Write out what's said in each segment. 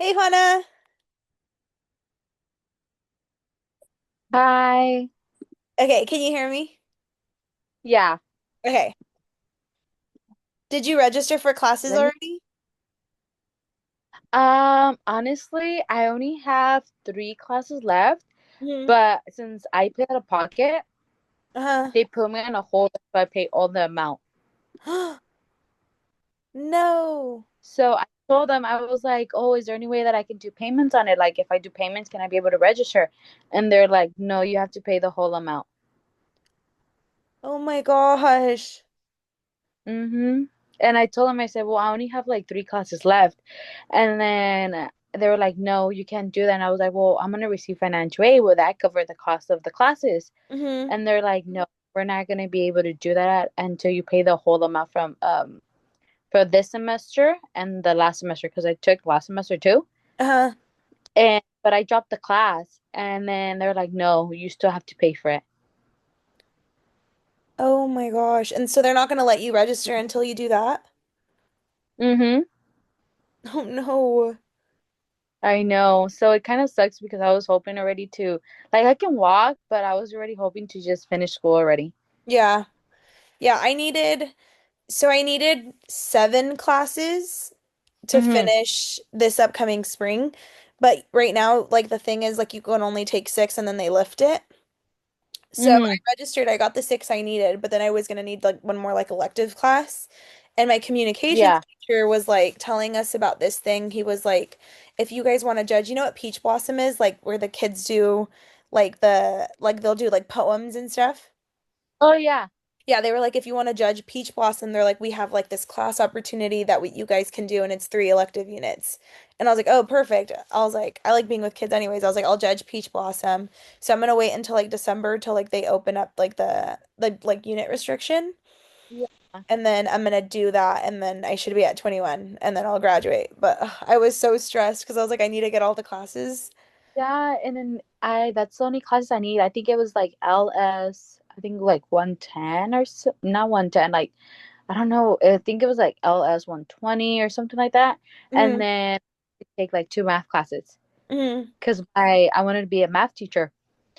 Hey, Hannah. Hi. Okay, can you hear me? Yeah. Okay. Did you register for classes Let me. already? Honestly, I only have 3 classes left, Hmm. but since I paid out of pocket, Uh-huh. they put me on a hold if I pay all the amount. No. So I told them, I was like, "Oh, is there any way that I can do payments on it? Like, if I do payments, can I be able to register?" And they're like, "No, you have to pay the whole amount." Oh my gosh. Mm-hmm. And I told them, I said, "Well, I only have like 3 classes left," and then they were like, "No, you can't do that." And I was like, "Well, I'm gonna receive financial aid. Will that cover the cost of the classes?" Hmm. And they're like, no, we're not going to be able to do that until you pay the whole amount from for this semester and the last semester because I took last semester too. Uh-huh. And but I dropped the class, and then they're like, no, you still have to pay for it. Oh my gosh. And so they're not gonna let you register until you do that? Mhm. Oh no. I know. So it kind of sucks because I was hoping already to like I can walk, but I was already hoping to just finish school already. Yeah. Yeah, I needed 7 classes to Mhm. finish this upcoming spring. But right now, like the thing is like you can only take 6 and then they lift it. So I Mhm. registered, I got the 6 I needed, but then I was gonna need like one more like elective class. And my communications Yeah. teacher was like telling us about this thing. He was like, if you guys want to judge, you know what Peach Blossom is? Like where the kids do like they'll do like poems and stuff. Oh yeah. Yeah, they were like, if you want to judge Peach Blossom, they're like, we have like this class opportunity that you guys can do, and it's 3 elective units. And I was like, oh, perfect. I was like, I like being with kids anyways. I was like, I'll judge Peach Blossom. So I'm gonna wait until like December till like they open up like the like unit restriction. Yeah. And then I'm gonna do that, and then I should be at 21, and then I'll graduate. But I was so stressed because I was like, I need to get all the classes. Yeah, and then I that's the only classes I need. I think it was like LS, I think like 110 or so, not 110, like I don't know. I think it was like LS 120 or something like that. And Mm-hmm. then I take like 2 math classes Mm-hmm. because I wanted to be a math teacher.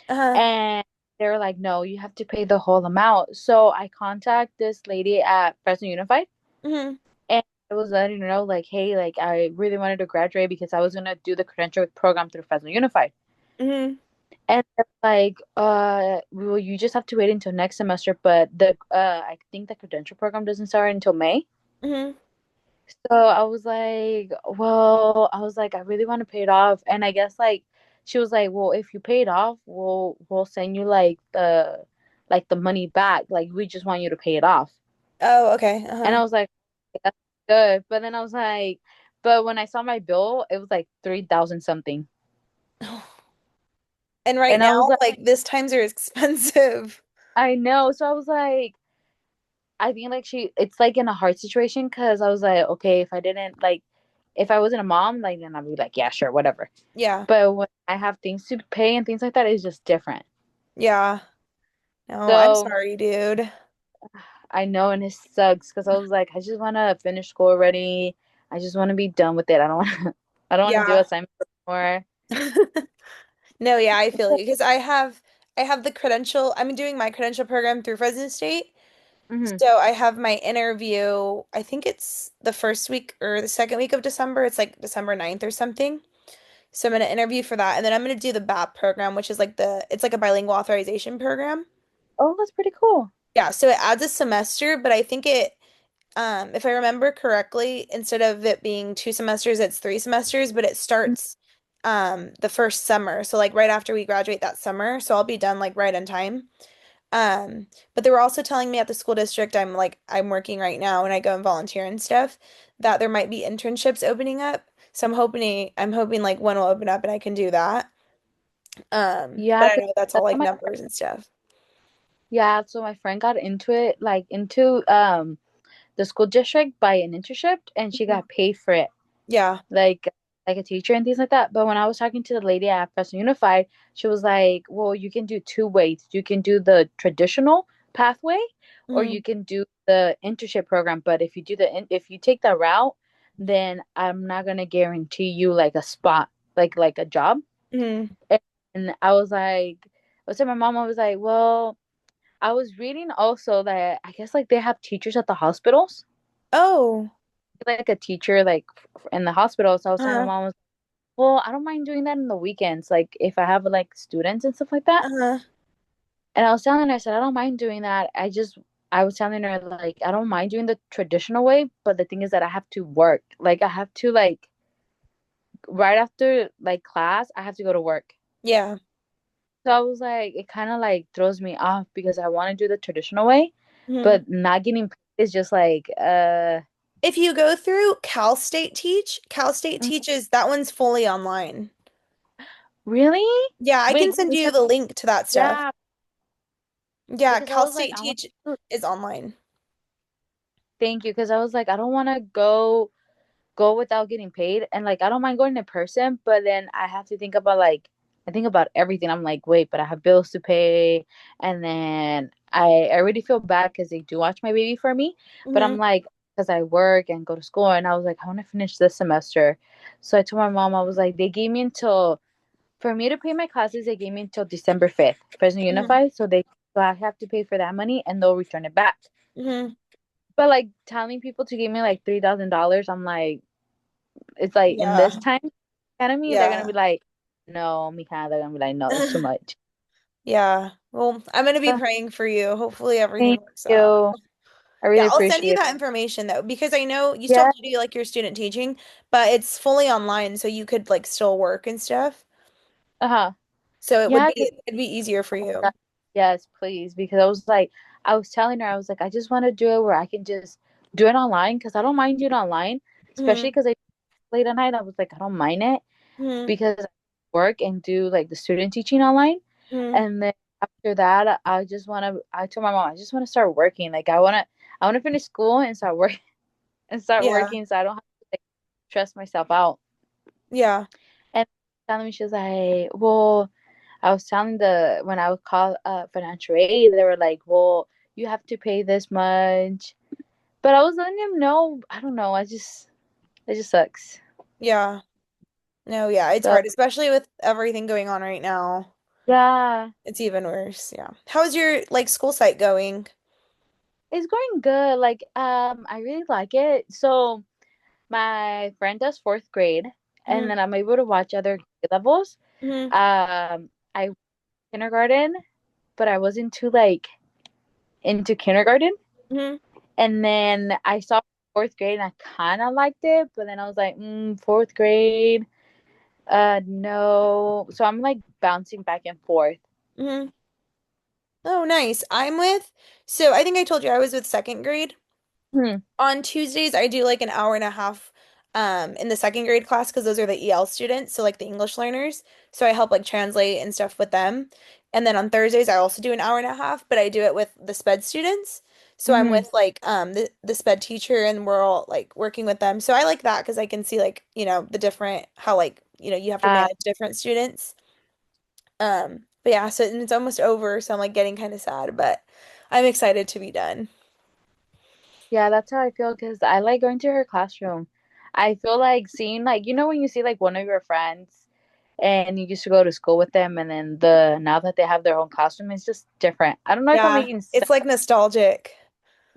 Uh-huh. And they were like, no, you have to pay the whole amount. So I contact this lady at Fresno Unified Mm-hmm. and I was letting her know like, hey, like I really wanted to graduate because I was gonna do the credential program through Fresno Unified. Mm-hmm. And they're like, well, you just have to wait until next semester, but the I think the credential program doesn't start until May. Mm-hmm. So I was like, well, I was like, I really want to pay it off. And I guess like she was like, well, if you pay it off, we'll send you like the money back. Like we just want you to pay it off. Oh, okay. And Uh-huh. I was like, that's good. But then I was like, but when I saw my bill, it was like 3,000 something. And right And I was now, like, like this times are expensive. I know. So I was like, I think like it's like in a hard situation because I was like, okay, if I didn't like, if I wasn't a mom, like then I'd be like, yeah, sure, whatever. Yeah. But when I have things to pay and things like that, it's just different. Yeah. No, I'm So sorry, dude. I know, and it sucks because I was like, I just want to finish school already. I just want to be done with it. I don't want to. I don't want to do Yeah. assignments anymore. No, yeah, I feel you because I have the credential. I'm doing my credential program through Fresno State. Hmm. So I have my interview, I think it's the first week or the second week of December. It's like December 9th or something. So I'm going to interview for that, and then I'm going to do the BAP program, which is like it's like a bilingual authorization program. Oh, that's pretty cool. Yeah, so it adds a semester, but I think if I remember correctly, instead of it being 2 semesters, it's 3 semesters, but it starts the first summer. So like right after we graduate that summer. So I'll be done like right on time. But they were also telling me at the school district I'm working right now and I go and volunteer and stuff, that there might be internships opening up. So I'm hoping like one will open up and I can do that. But Yeah, I 'cause know that's all that's like how my numbers and stuff. yeah. So my friend got into it, like into the school district by an internship, and she Mhm. got paid for it. Yeah. like like a teacher and things like that. But when I was talking to the lady at Fresno Unified, she was like, "Well, you can do 2 ways. You can do the traditional pathway, or Mhm. you can do the internship program. But if you take that route, then I'm not gonna guarantee you like a spot, like a job. Hmm. And I was like, I was telling my mom, I was like, well, I was reading also that I guess like they have teachers at the hospitals, Oh. like a teacher like in the hospital. So I was telling my Uh-huh. mom, well, I don't mind doing that in the weekends, like if I have like students and stuff like that. Uh-huh. And I was telling her, I said, I don't mind doing that. I was telling her, like, I don't mind doing the traditional way, but the thing is that I have to work. Like, I have to, like, right after, like, class, I have to go to work. Yeah. So I was like, it kind of, like, throws me off because I want to do the traditional way, Hmm. but not getting paid is just like, If you go through Cal State teaches, that one's fully online. really? Yeah, I can Wait, send you because, the link to that stuff. yeah, Yeah, because I Cal was like, State I want Teach to, is online. thank you, because I was like, I don't want to go without getting paid, and like I don't mind going in person, but then I have to think about like I think about everything. I'm like, wait, but I have bills to pay, and then I already feel bad because they do watch my baby for me, but Hmm. I'm like, because I work and go to school, and I was like, I want to finish this semester. So I told my mom, I was like, they gave me until for me to pay my classes, they gave me until December 5th, Fresno Hmm. Unified, so I have to pay for that money and they'll return it back. Hmm. But like telling people to give me like $3,000, I'm like, it's like in Yeah. this time academy, they're gonna Yeah. be like, no, Mika, they're gonna be like, no, that's too much. Yeah. Well, I'm gonna be Uh, praying for you. Hopefully everything Thank works out. you. I Yeah, really I'll send you appreciate it. that information though, because I know you still Yeah. have to do like your student teaching, but it's fully online, so you could like still work and stuff. Uh-huh. So Yeah, because it'd be easier for you. yes, please. Because I was like, I was telling her, I was like, I just want to do it where I can just do it online because I don't mind doing it online, especially Hmm. because I late at night. I was like, I don't mind it Hmm. because I work and do like the student teaching online. Hmm. And then after that, I just want to, I told my mom, I just want to start working. Like I want to finish school and start work and start Yeah. working so I don't have to like stress myself out. Yeah. And telling me, she was like, well, I was telling when I would call financial aid, they were like, well, you have to pay this much. But I was letting them know, I don't know, it just sucks. Yeah. No, yeah, it's So hard, especially with everything going on right now. yeah, It's even worse. Yeah. How's your like school site going? it's going good. Like, I really like it. So my friend does fourth grade, and Hmm. then I'm able to watch other grade levels. Hmm. I kindergarten, but I wasn't too like into kindergarten. Hmm. And then I saw fourth grade and I kind of liked it, but then I was like, fourth grade, no. So I'm like bouncing back and forth. Hmm. Oh, nice. So I think I told you I was with second grade. Hmm. On Tuesdays, I do like an hour and a half in the second grade class because those are the EL students, so like the English learners. So I help like translate and stuff with them. And then on Thursdays, I also do an hour and a half, but I do it with the SPED students. So I'm Hmm. with like the SPED teacher and we're all like working with them. So I like that because I can see like, the different how like, you have to Uh, manage different students. But yeah, so and it's almost over, so I'm like getting kind of sad, but I'm excited to be done. yeah, that's how I feel because I like going to her classroom. I feel like seeing like when you see like one of your friends and you used to go to school with them, and then the now that they have their own classroom, it's just different. I don't know if I'm Yeah, making sense. it's like nostalgic.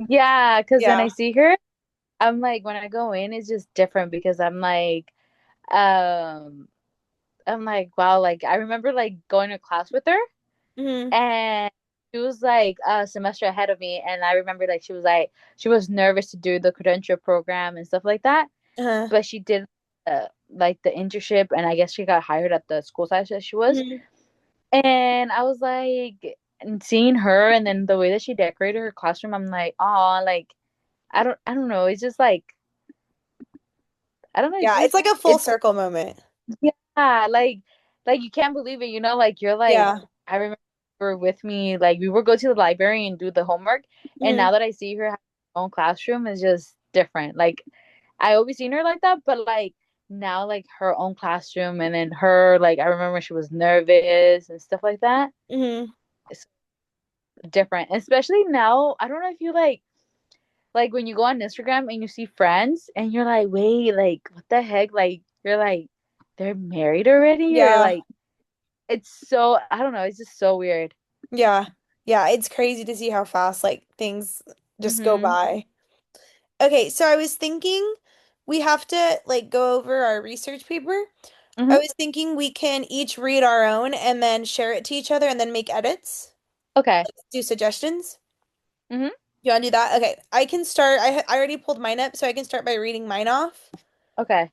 Yeah, because when Yeah. I see her, I'm like when I go in, it's just different because um I'm like, wow, like I remember like going to class with her Hmm. and she was like a semester ahead of me, and I remember like she was nervous to do the credential program and stuff like that, Uh-huh. but she did like the internship, and I guess she got hired at the school site that she was. Hmm. And I was like, and seeing her and then the way that she decorated her classroom, I'm like, oh, like I don't know, it's just like I don't know, it's Yeah, it's just like a full it's circle moment. yeah, like you can't believe it, like you're like Yeah. I remember you were with me, like we would go to the library and do the homework, and Hmm. now that I see her have her own classroom is just different. Like I always seen her like that, but like now like her own classroom and then her like I remember she was nervous and stuff like that. Hmm. It's different. Especially now, I don't know if you like when you go on Instagram and you see friends and you're like, wait, like what the heck? Like you're like, they're married already, or Yeah. like it's so I don't know, it's just so weird. Yeah. Yeah, it's crazy to see how fast like things just go Mhm. by. Okay, so I was thinking we have to like go over our research paper. I Mhm. was thinking we can each read our own and then share it to each other and then make edits, Okay. do suggestions. Mhm. You want to do that? Okay, I can start. I already pulled mine up, so I can start by reading mine off. Okay.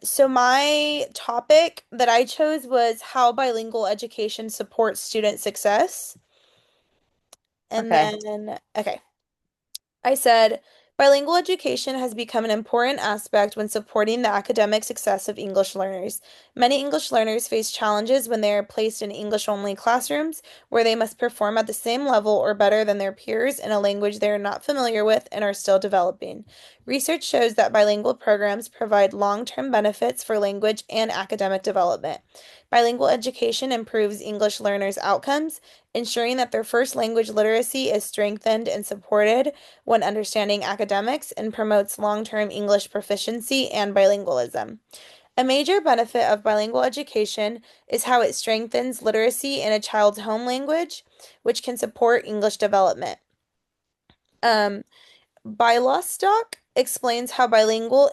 So my topic that I chose was how bilingual education supports student success. And Okay. then, okay. I said, bilingual education has become an important aspect when supporting the academic success of English learners. Many English learners face challenges when they are placed in English-only classrooms, where they must perform at the same level or better than their peers in a language they are not familiar with and are still developing. Research shows that bilingual programs provide long-term benefits for language and academic development. Bilingual education improves English learners' outcomes, ensuring that their first language literacy is strengthened and supported when understanding academics and promotes long-term English proficiency and bilingualism. A major benefit of bilingual education is how it strengthens literacy in a child's home language, which can support English development. Um, Bylostock explains how bilingual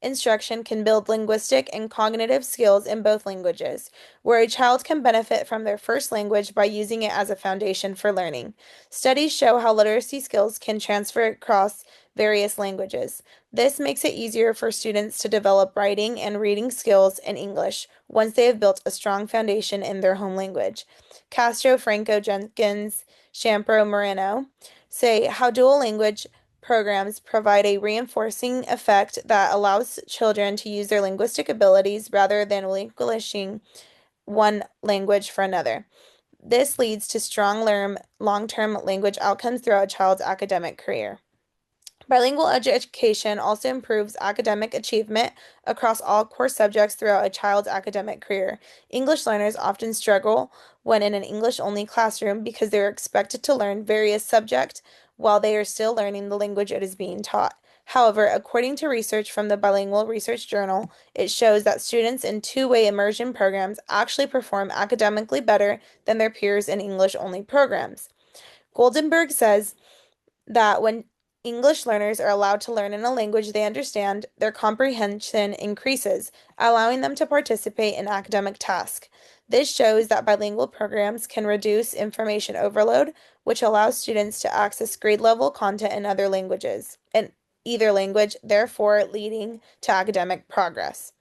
instruction can build linguistic and cognitive skills in both languages, where a child can benefit from their first language by using it as a foundation for learning. Studies show how literacy skills can transfer across various languages. This makes it easier for students to develop writing and reading skills in English once they have built a strong foundation in their home language. Castro, Franco, Jenkins, Champro, Moreno say how dual language programs provide a reinforcing effect that allows children to use their linguistic abilities rather than relinquishing one language for another. This leads to strong long-term language outcomes throughout a child's academic career. Bilingual education also improves academic achievement across all core subjects throughout a child's academic career. English learners often struggle when in an English-only classroom because they are expected to learn various subjects while they are still learning the language it is being taught. However, according to research from the Bilingual Research Journal, it shows that students in two-way immersion programs actually perform academically better than their peers in English-only programs. Goldenberg says, that when English learners are allowed to learn in a language they understand, their comprehension increases, allowing them to participate in academic tasks. This shows that bilingual programs can reduce information overload, which allows students to access grade level content in other languages, in either language, therefore leading to academic progress.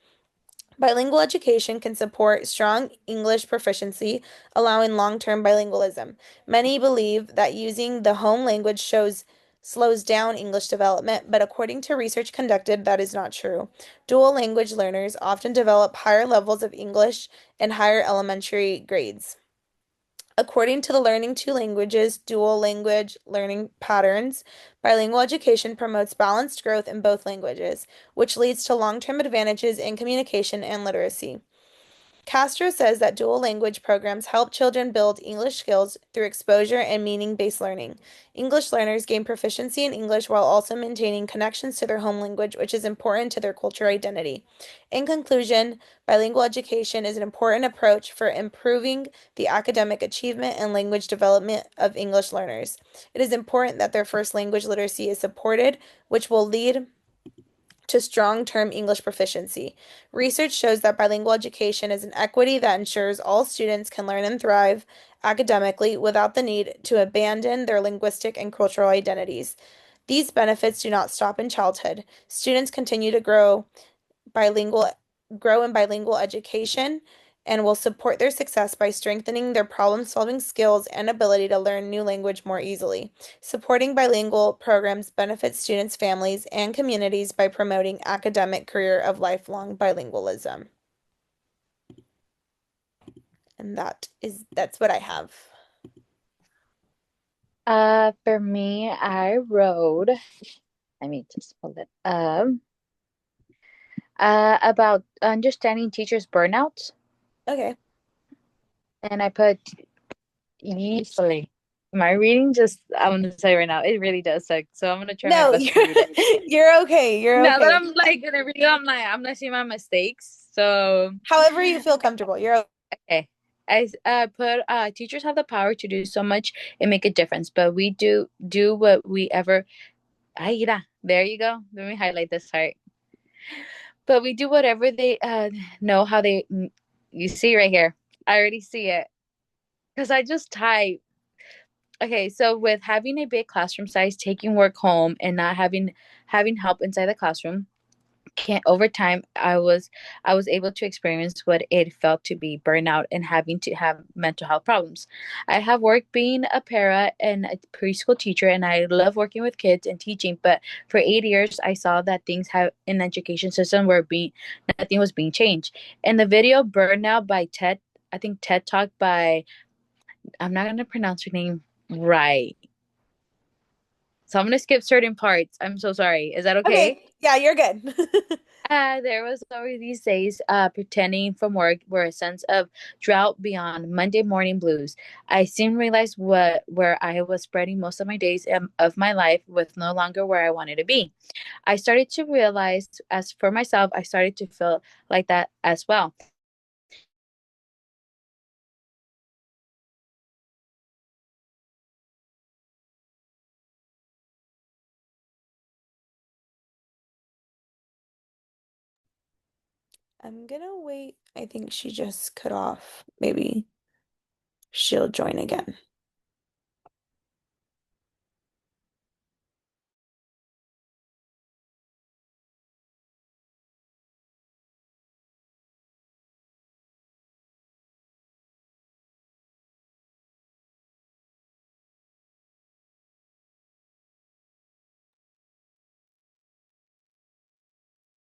Bilingual education can support strong English proficiency, allowing long-term bilingualism. Many believe that using the home language slows down English development, but according to research conducted, that is not true. Dual language learners often develop higher levels of English in higher elementary grades. According to the Learning Two Languages Dual Language Learning Patterns, bilingual education promotes balanced growth in both languages, which leads to long-term advantages in communication and literacy. Castro says that dual language programs help children build English skills through exposure and meaning-based learning. English learners gain proficiency in English while also maintaining connections to their home language, which is important to their cultural identity. In conclusion, bilingual education is an important approach for improving the academic achievement and language development of English learners. It is important that their first language literacy is supported, which will lead to strong term English proficiency. Research shows that bilingual education is an equity that ensures all students can learn and thrive academically without the need to abandon their linguistic and cultural identities. These benefits do not stop in childhood. Students continue to bilingual grow in bilingual education and will support their success by strengthening their problem-solving skills and ability to learn new language more easily. Supporting bilingual programs benefits students, families, and communities by promoting academic career of lifelong bilingualism. And that's what I have. For me, I wrote, let me just pull it up. About understanding teachers' burnouts, Okay. and I put easily. My reading just, I'm gonna say right now, it really does suck. So I'm gonna try my No, best to read it. you're okay. You're Now that okay. I'm like gonna read it, I'm not seeing my mistakes. So However you feel comfortable. You're okay. I put teachers have the power to do so much and make a difference, but we do what we ever. Ay, mira, there you go. Let me highlight this part. But we do whatever they know how they. You see right here. I already see it because I just type. Okay, so with having a big classroom size, taking work home, and not having help inside the classroom, can over time I was able to experience what it felt to be burnout and having to have mental health problems. I have worked being a para and a preschool teacher, and I love working with kids and teaching, but for 8 years I saw that things have in the education system were being nothing was being changed. In the video Burnout by ted, I think TED Talk by, I'm not going to pronounce her name right, so I'm going to skip certain parts. I'm so sorry. Is that okay? okay. Yeah, you're good. There was always these days pretending from work were a sense of drought beyond Monday morning blues. I soon realized where I was spreading most of my days of my life with no longer where I wanted to be. I started to realize, as for myself, I started to feel like that as well. I'm gonna wait. I think she just cut off. Maybe she'll join again.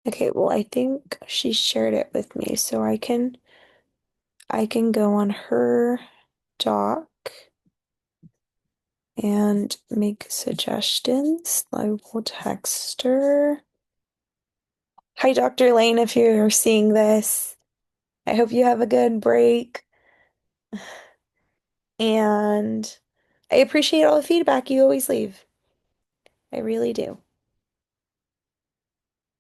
Okay, well, I think she shared it with me, so I can go on her doc and make suggestions. I will text her. Hi, Dr. Lane, if you're seeing this. I hope you have a good break. And I appreciate all the feedback you always leave. I really do.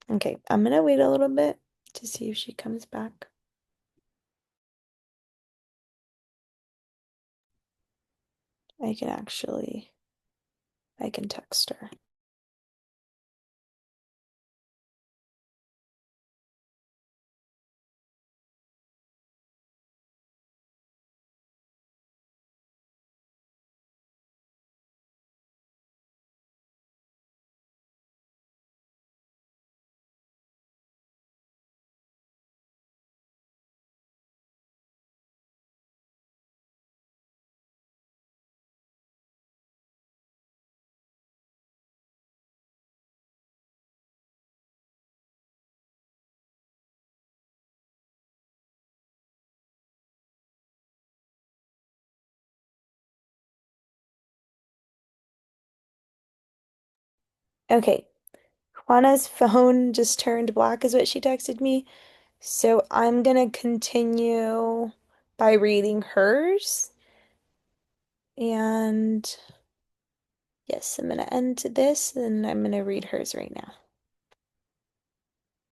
Okay, I'm gonna wait a little bit to see if she comes back. I can actually, I can text her. Okay, Juana's phone just turned black, is what she texted me. So I'm gonna continue by reading hers. And yes, I'm gonna end this and I'm gonna read hers right now.